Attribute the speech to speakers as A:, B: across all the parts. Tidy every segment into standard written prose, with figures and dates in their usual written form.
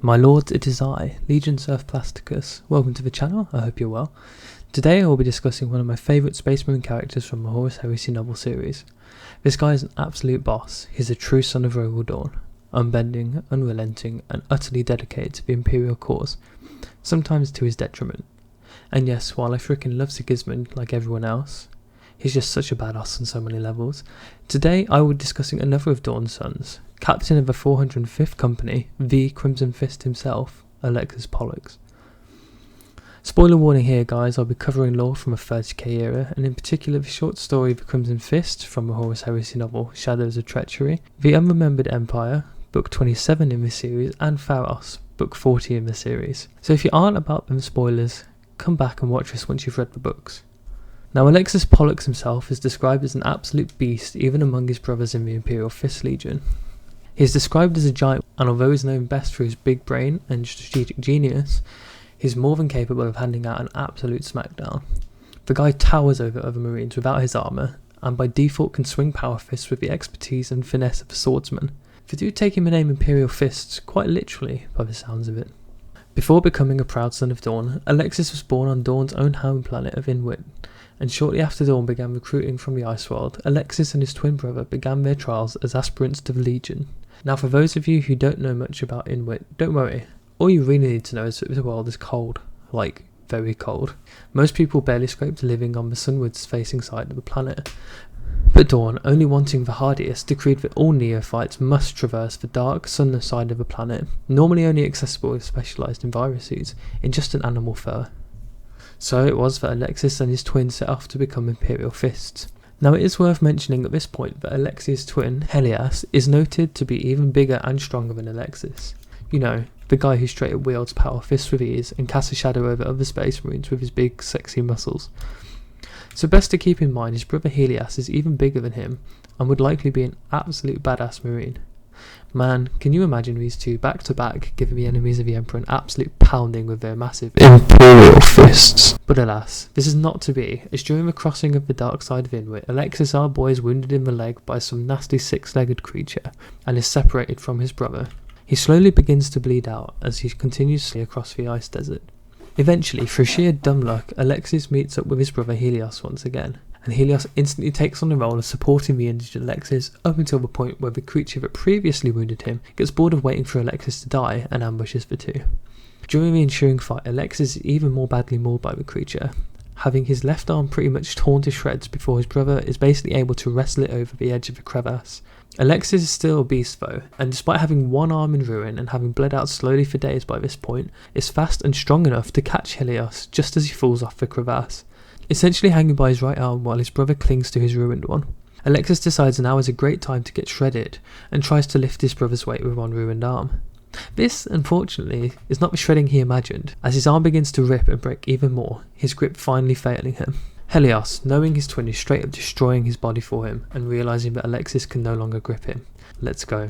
A: My lords, it is I, Legion Surf Plasticus. Welcome to the channel, I hope you're well. Today I will be discussing one of my favourite Space Marine characters from the Horus Heresy novel series. This guy is an absolute boss. He's a true son of Rogal Dawn, unbending, unrelenting, and utterly dedicated to the Imperial cause, sometimes to his detriment. And yes, while I freaking love Sigismund like everyone else, he's just such a badass on so many levels. Today I will be discussing another of Dawn's sons, captain of the 405th Company, the Crimson Fist himself, Alexis Pollux. Spoiler warning here guys, I'll be covering lore from a 30k era, and in particular the short story The Crimson Fist from the Horus Heresy novel Shadows of Treachery, The Unremembered Empire, book 27 in this series, and Pharos, book 40 in the series. So if you aren't about them spoilers, come back and watch this once you've read the books. Now Alexis Pollux himself is described as an absolute beast even among his brothers in the Imperial Fist Legion. He is described as a giant, and although he is known best for his big brain and strategic genius, he is more than capable of handing out an absolute smackdown. The guy towers over other Marines without his armour, and by default can swing power fists with the expertise and finesse of a swordsman. The dude taking the name Imperial Fists quite literally by the sounds of it. Before becoming a proud son of Dawn, Alexis was born on Dawn's own home planet of Inwit, and shortly after Dawn began recruiting from the Ice World, Alexis and his twin brother began their trials as aspirants to the Legion. Now for those of you who don't know much about Inwit, don't worry, all you really need to know is that the world is cold, like very cold. Most people barely scrape to living on the sunwards facing side of the planet. But Dawn, only wanting the hardiest, decreed that all neophytes must traverse the dark, sunless side of the planet, normally only accessible if specialised in viruses, in just an animal fur. So it was that Alexis and his twin set off to become Imperial Fists. Now it is worth mentioning at this point that Alexis' twin, Helias, is noted to be even bigger and stronger than Alexis. You know, the guy who straight up wields power fists with ease and casts a shadow over other Space Marines with his big sexy muscles. So best to keep in mind his brother Helias is even bigger than him and would likely be an absolute badass Marine. Man, can you imagine these two back to back giving the enemies of the Emperor an absolute pounding with their massive Imperial Fists? But alas, this is not to be, as during the crossing of the dark side of Inwit, Alexis our boy is wounded in the leg by some nasty six-legged creature and is separated from his brother. He slowly begins to bleed out as he continues across the ice desert. Eventually, through sheer dumb luck, Alexis meets up with his brother Helios once again, and Helios instantly takes on the role of supporting the injured Alexis up until the point where the creature that previously wounded him gets bored of waiting for Alexis to die and ambushes the two. During the ensuing fight, Alexis is even more badly mauled by the creature, having his left arm pretty much torn to shreds before his brother is basically able to wrestle it over the edge of the crevasse. Alexis is still a beast though, and despite having one arm in ruin and having bled out slowly for days by this point, is fast and strong enough to catch Helios just as he falls off the crevasse, essentially hanging by his right arm while his brother clings to his ruined one. Alexis decides now is a great time to get shredded and tries to lift his brother's weight with one ruined arm. This, unfortunately, is not the shredding he imagined, as his arm begins to rip and break even more, his grip finally failing him. Helios, knowing his twin is straight up destroying his body for him and realising that Alexis can no longer grip him, lets go.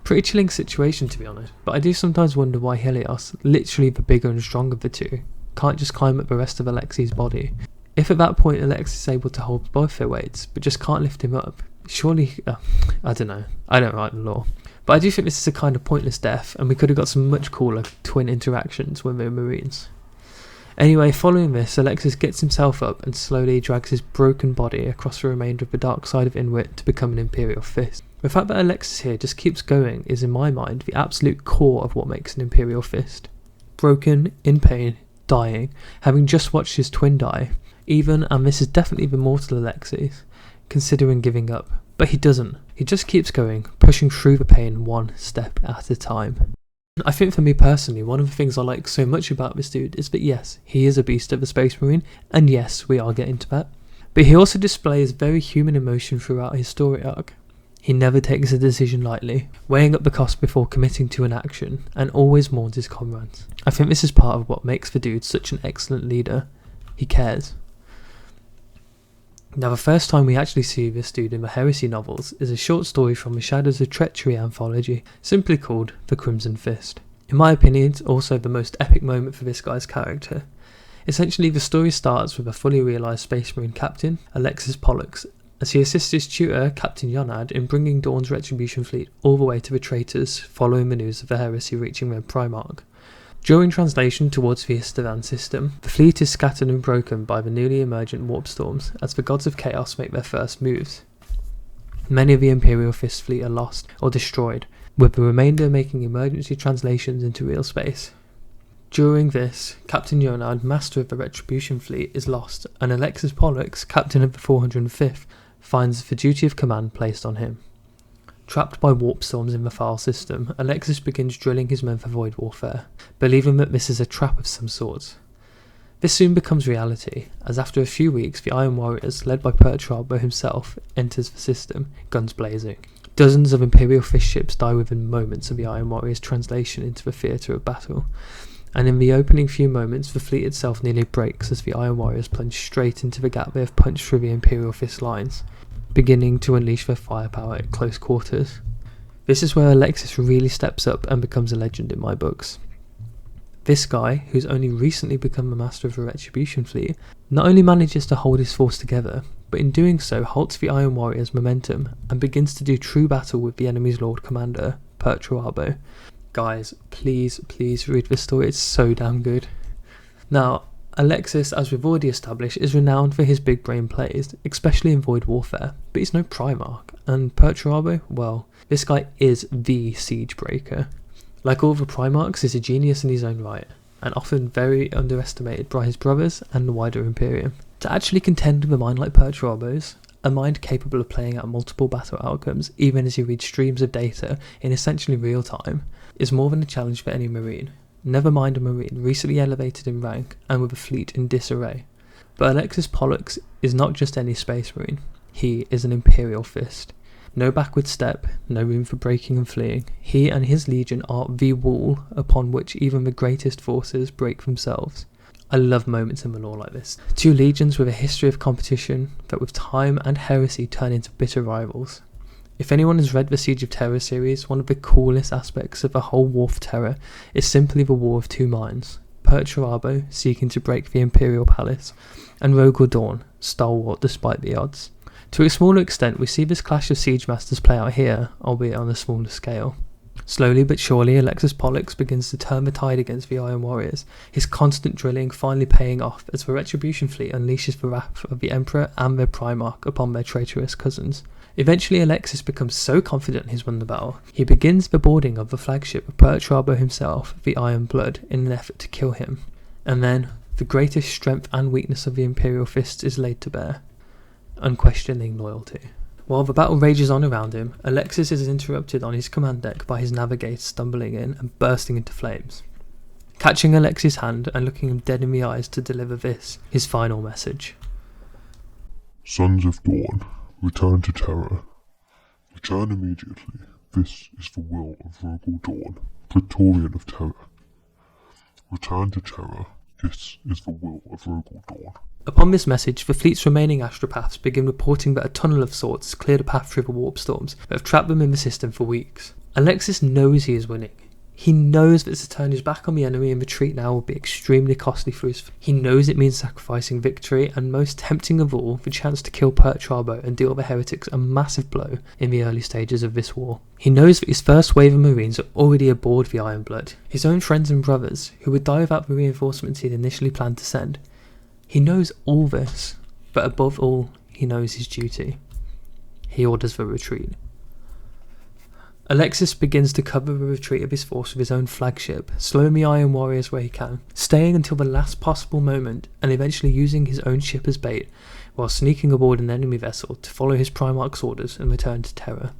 A: Pretty chilling situation to be honest, but I do sometimes wonder why Helios, literally the bigger and stronger of the two, can't just climb up the rest of Alexis' body. If at that point Alexis is able to hold both their weights, but just can't lift him up, surely, I don't know, I don't write the lore. But I do think this is a kind of pointless death, and we could have got some much cooler twin interactions when they were Marines. Anyway, following this, Alexis gets himself up and slowly drags his broken body across the remainder of the dark side of Inwit to become an Imperial Fist. The fact that Alexis here just keeps going is in my mind the absolute core of what makes an Imperial Fist. Broken, in pain, dying, having just watched his twin die, even, and this is definitely the mortal Alexis, considering giving up. But he doesn't. He just keeps going, pushing through the pain one step at a time. I think for me personally, one of the things I like so much about this dude is that yes, he is a beast of a Space Marine, and yes, we are getting to that. But he also displays very human emotion throughout his story arc. He never takes a decision lightly, weighing up the cost before committing to an action, and always mourns his comrades. I think this is part of what makes the dude such an excellent leader. He cares. Now the first time we actually see this dude in the Heresy novels is a short story from the Shadows of Treachery anthology, simply called The Crimson Fist. In my opinion, it's also the most epic moment for this guy's character. Essentially the story starts with a fully realised Space Marine captain, Alexis Pollux, as he assists his tutor, Captain Yonad, in bringing Dawn's Retribution fleet all the way to the traitors following the news of the Heresy reaching their Primarch. During translation towards the Istavan system, the fleet is scattered and broken by the newly emergent warp storms as the gods of chaos make their first moves. Many of the Imperial Fist fleet are lost or destroyed, with the remainder making emergency translations into real space. During this, Captain Yonad, master of the Retribution fleet, is lost, and Alexis Pollux, captain of the 405th, finds the duty of command placed on him. Trapped by warp storms in the Thal system, Alexis begins drilling his men for void warfare, believing that this is a trap of some sort. This soon becomes reality, as after a few weeks the Iron Warriors, led by Perturabo himself, enters the system, guns blazing. Dozens of Imperial Fist ships die within moments of the Iron Warriors' translation into the theatre of battle, and in the opening few moments the fleet itself nearly breaks as the Iron Warriors plunge straight into the gap they have punched through the Imperial Fist lines, beginning to unleash their firepower at close quarters. This is where Alexis really steps up and becomes a legend in my books. This guy, who's only recently become the master of the Retribution fleet, not only manages to hold his force together, but in doing so halts the Iron Warriors' momentum and begins to do true battle with the enemy's Lord Commander, Perturabo. Guys, please read this story, it's so damn good. Now, Alexis, as we've already established, is renowned for his big brain plays, especially in Void Warfare, but he's no Primarch, and Perturabo, well, this guy is the siege breaker. Like all the Primarchs, he's a genius in his own right, and often very underestimated by his brothers and the wider Imperium. To actually contend with a mind like Perturabo's, a mind capable of playing out multiple battle outcomes even as he reads streams of data in essentially real time, is more than a challenge for any Marine. Never mind a Marine recently elevated in rank and with a fleet in disarray. But Alexis Pollux is not just any Space Marine, he is an Imperial Fist. No backward step, no room for breaking and fleeing. He and his legion are the wall upon which even the greatest forces break themselves. I love moments in the lore like this. Two legions with a history of competition that with time and heresy turn into bitter rivals. If anyone has read the Siege of Terror series, one of the coolest aspects of the whole War of Terror is simply the war of two minds. Perturabo seeking to break the Imperial Palace, and Rogel Dawn, stalwart despite the odds. To a smaller extent, we see this clash of siege masters play out here, albeit on a smaller scale. Slowly but surely, Alexis Pollux begins to turn the tide against the Iron Warriors, his constant drilling finally paying off as the Retribution fleet unleashes the wrath of the Emperor and their Primarch upon their traitorous cousins. Eventually, Alexis becomes so confident he's won the battle, he begins the boarding of the flagship of Perturabo himself, the Iron Blood, in an effort to kill him. And then, the greatest strength and weakness of the Imperial Fists is laid to bear. Unquestioning loyalty. While the battle rages on around him, Alexis is interrupted on his command deck by his navigator stumbling in and bursting into flames. Catching Alexis' hand and looking him dead in the eyes to deliver this, his final message.
B: Sons of Dawn, return to Terra. Return immediately. This is the will of Rogel Dawn, Praetorian of Terra. Return to Terra. This is the will of Rogel Dawn.
A: Upon this message, the fleet's remaining astropaths begin reporting that a tunnel of sorts has cleared a path through the warp storms that have trapped them in the system for weeks. Alexis knows he is winning. He knows that to turn his back on the enemy and retreat now will be extremely costly for his. He knows it means sacrificing victory, and most tempting of all, the chance to kill Perturabo and deal the heretics a massive blow in the early stages of this war. He knows that his first wave of Marines are already aboard the Iron Blood, his own friends and brothers, who would die without the reinforcements he'd initially planned to send. He knows all this, but above all, he knows his duty. He orders the retreat. Alexis begins to cover the retreat of his force with his own flagship, slowing the Iron Warriors where he can, staying until the last possible moment, and eventually using his own ship as bait, while sneaking aboard an enemy vessel to follow his Primarch's orders and return to Terra.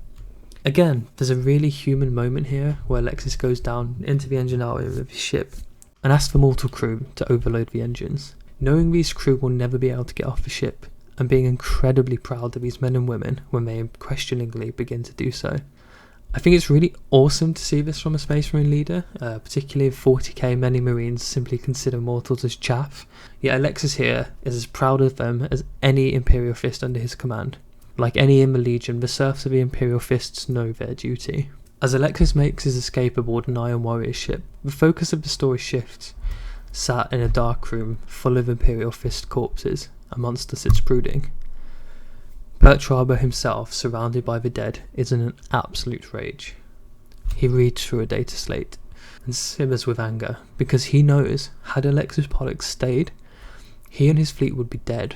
A: Again, there's a really human moment here where Alexis goes down into the engine area of his ship and asks the mortal crew to overload the engines. Knowing these crew will never be able to get off the ship, and being incredibly proud of these men and women when they unquestioningly begin to do so. I think it's really awesome to see this from a Space Marine leader, particularly if 40k many Marines simply consider mortals as chaff, yet Alexis here is as proud of them as any Imperial Fist under his command. Like any in the Legion, the serfs of the Imperial Fists know their duty. As Alexis makes his escape aboard an Iron Warrior ship, the focus of the story shifts. Sat in a dark room full of Imperial Fist corpses, a monster sits brooding. Perturabo himself, surrounded by the dead, is in an absolute rage. He reads through a data slate and simmers with anger, because he knows, had Alexis Pollux stayed, he and his fleet would be dead.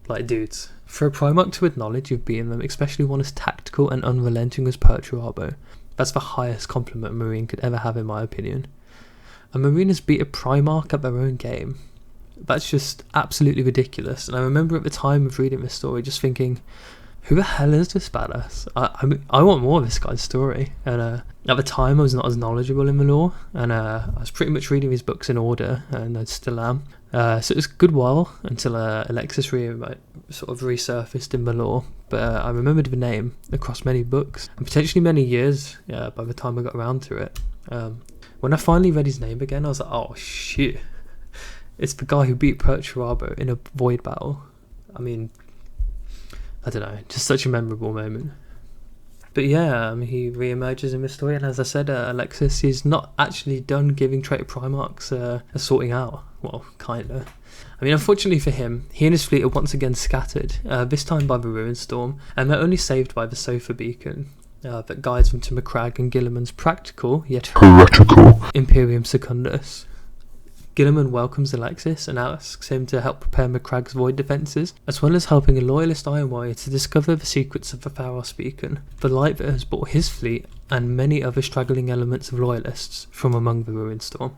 A: Like, dudes, for a Primarch to acknowledge you've beaten them, especially one as tactical and unrelenting as Perturabo, that's the highest compliment a Marine could ever have, in my opinion. A Marine has beat a Primarch at their own game. That's just absolutely ridiculous. And I remember at the time of reading this story just thinking, who the hell is this badass? I want more of this guy's story. And at the time I was not as knowledgeable in the lore, and I was pretty much reading his books in order, and I still am. So it was a good while until Alexis sort of resurfaced in the lore, but I remembered the name across many books, and potentially many years by the time I got around to it. When I finally read his name again, I was like, oh shit, it's the guy who beat Perturabo in a void battle. I mean, I don't know, just such a memorable moment. But yeah, he re-emerges in the story, and as I said, Alexis is not actually done giving traitor Primarchs a sorting out. Well, kinda. I mean, unfortunately for him, he and his fleet are once again scattered, this time by the Ruin Storm, and they're only saved by the Sofa Beacon that guides them to Macragge and Guilliman's practical, yet
B: heretical
A: Imperium Secundus. Guilliman welcomes Alexis and asks him to help prepare Macragge's void defences, as well as helping a loyalist Iron Warrior to discover the secrets of the Pharos Beacon, the light that has brought his fleet and many other straggling elements of loyalists from among the Ruin Storm.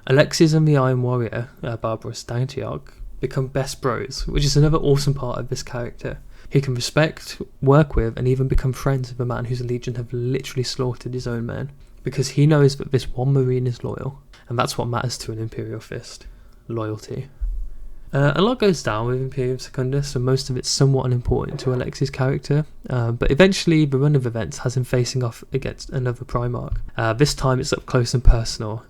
A: Alexis and the Iron Warrior, Barbarous Dantiarch, become best bros, which is another awesome part of this character. He can respect, work with, and even become friends with a man whose legion have literally slaughtered his own men, because he knows that this one Marine is loyal. And that's what matters to an Imperial Fist. Loyalty. A lot goes down with Imperium Secundus, and most of it's somewhat unimportant to Alexis' character, but eventually the run of events has him facing off against another Primarch. This time it's up close and personal.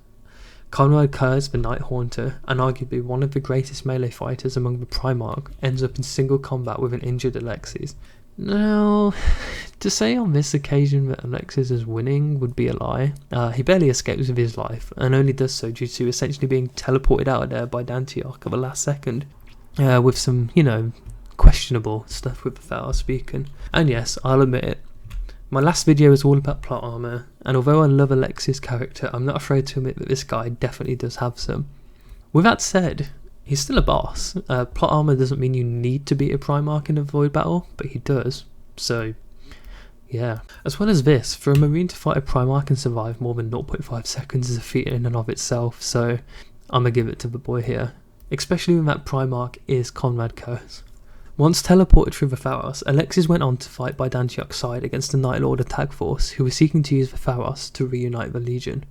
A: Conrad Kurz, the Night Haunter, and arguably one of the greatest melee fighters among the Primarch, ends up in single combat with an injured Alexis. Now, to say on this occasion that Alexis is winning would be a lie. He barely escapes with his life, and only does so due to essentially being teleported out of there by Dantiarch at the last second, with some, questionable stuff with the Pharos Beacon. And yes, I'll admit it, my last video was all about plot armour, and although I love Alexis' character, I'm not afraid to admit that this guy definitely does have some. With that said, he's still a boss. Plot armour doesn't mean you need to beat a Primarch in a void battle, but he does. So, yeah. As well as this, for a Marine to fight a Primarch and survive more than 0.5 seconds is a feat in and of itself, so I'm gonna give it to the boy here. Especially when that Primarch is Conrad Kurz. Once teleported through the Pharos, Alexis went on to fight by Dantiarch's side against the Night Lord attack force, who were seeking to use the Pharos to reunite the Legion.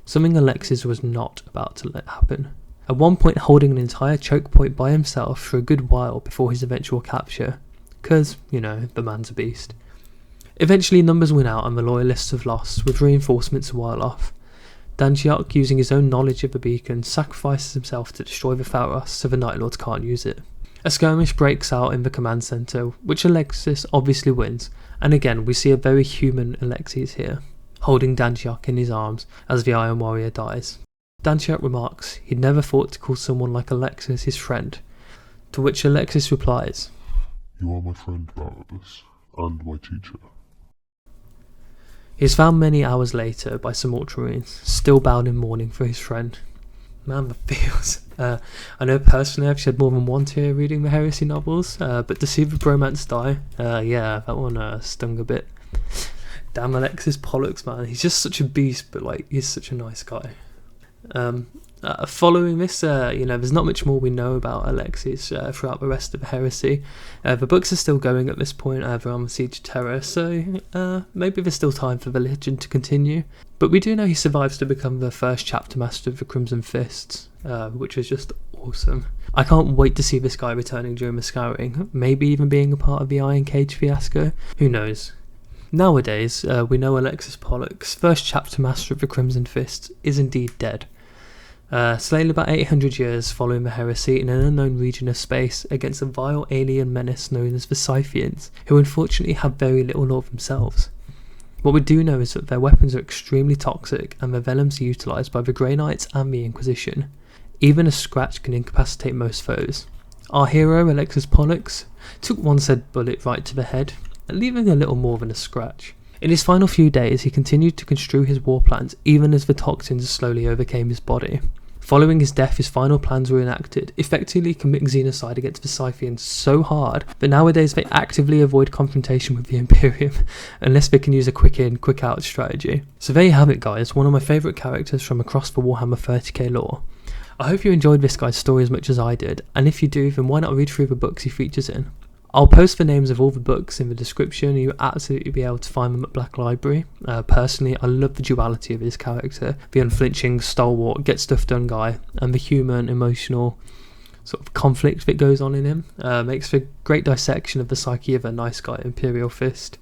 A: Something Alexis was not about to let happen. At one point holding an entire choke point by himself for a good while before his eventual capture, because, the man's a beast. Eventually numbers win out and the loyalists have lost, with reinforcements a while off. Dantiarch, using his own knowledge of the beacon, sacrifices himself to destroy the Pharos so the Night Lords can't use it. A skirmish breaks out in the command centre, which Alexis obviously wins, and again we see a very human Alexis here, holding Dantiarch in his arms as the Iron Warrior dies. Dantiarch remarks he'd never thought to call someone like Alexis his friend, to which Alexis replies,
B: "You are my friend, Barabbas, and my teacher."
A: He is found many hours later by some Ultramarines, still bowed in mourning for his friend. Man, the feels. I know personally I've shed more than one tear reading the Heresy novels, but to see the bromance die, yeah, that one stung a bit. Damn Alexis Pollux, man, he's just such a beast, but he's such a nice guy. Following this, there's not much more we know about Alexis throughout the rest of the Heresy. The books are still going at this point, they're on the Siege of Terror, so maybe there's still time for the legend to continue. But we do know he survives to become the first chapter master of the Crimson Fists, which is just awesome. I can't wait to see this guy returning during the Scouring, maybe even being a part of the Iron Cage fiasco, who knows. Nowadays, we know Alexis Pollux, first chapter master of the Crimson Fist, is indeed dead. Slain about 800 years following the Heresy in an unknown region of space against a vile alien menace known as the Scythians, who unfortunately have very little law themselves. What we do know is that their weapons are extremely toxic and their venoms are utilised by the Grey Knights and the Inquisition. Even a scratch can incapacitate most foes. Our hero, Alexis Pollux, took one said bullet right to the head, leaving a little more than a scratch. In his final few days, he continued to construe his war plans even as the toxins slowly overcame his body. Following his death, his final plans were enacted, effectively committing xenocide against the Scythians so hard that nowadays they actively avoid confrontation with the Imperium unless they can use a quick in, quick out strategy. So there you have it guys, one of my favourite characters from across the Warhammer 40k lore. I hope you enjoyed this guy's story as much as I did, and if you do, then why not read through the books he features in. I'll post the names of all the books in the description and you'll absolutely be able to find them at Black Library. Personally, I love the duality of his character, the unflinching, stalwart, get stuff done guy, and the human, emotional sort of conflict that goes on in him. Makes for great dissection of the psyche of a nice guy, Imperial Fist.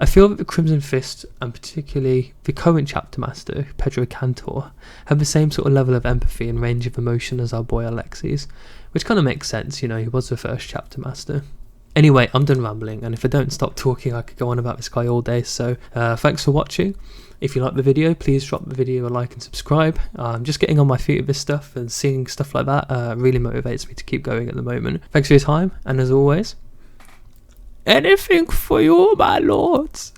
A: I feel that the Crimson Fist, and particularly the current chapter master, Pedro Cantor, have the same sort of level of empathy and range of emotion as our boy Alexis, which kind of makes sense, you know, he was the first chapter master. Anyway, I'm done rambling, and if I don't stop talking I could go on about this guy all day, so thanks for watching. If you like the video, please drop the video a like and subscribe. Just getting on my feet with this stuff and seeing stuff like that really motivates me to keep going at the moment. Thanks for your time, and as always, anything for you, my lords.